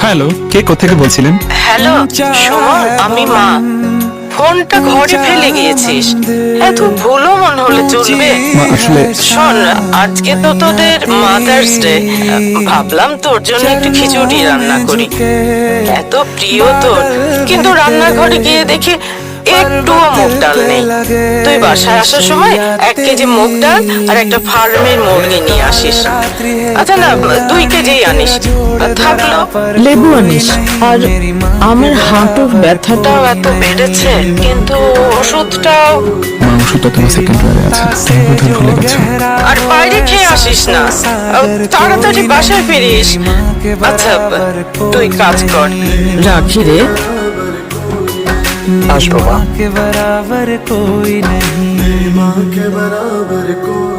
Hello, কে কোত্থেকে বলছিলেন? Hello Suman, আমি মা। ফোনটা ঘরে ফেলে গিয়েছিস, এত ভুলও মনে হলে চলবে? মা, আসলে শোন, আজকে তো তোদের মাদার্স ডে, ভাবলাম তোর জন্য একটু খিচুড়ি রান্না করি, এত প্রিয় তোর। কিন্তু রান্নাঘরে গিয়ে দেখি একটুও মুগ ডাল নেই। তুই বাসায় আসার সময় 1 কেজি মুগ ডাল আর একটা ফার্মের মুরগি নিয়ে আসিস। আচ্ছা না, 2 কেজি আনিস। আর থাকলো লেবু আনিস। আর আমার হাঁটুর ব্যথাটাও এত বেড়েছে, কিন্তু ওষুধটাও। মা, ওষুধটা তোমার সেকেন্ড ড্রয়ারে আছে, তুমি বোধহয় ভুলে গেছো। আর বাইরে খেয়ে আসিস না, তাড়াতাড়ি বাসায় ফিরিস। আচ্ছা, তুই কাজ কর, রাখি রে। আসবো মা। के बराबर कोई नहीं, माँ के बराबर कोई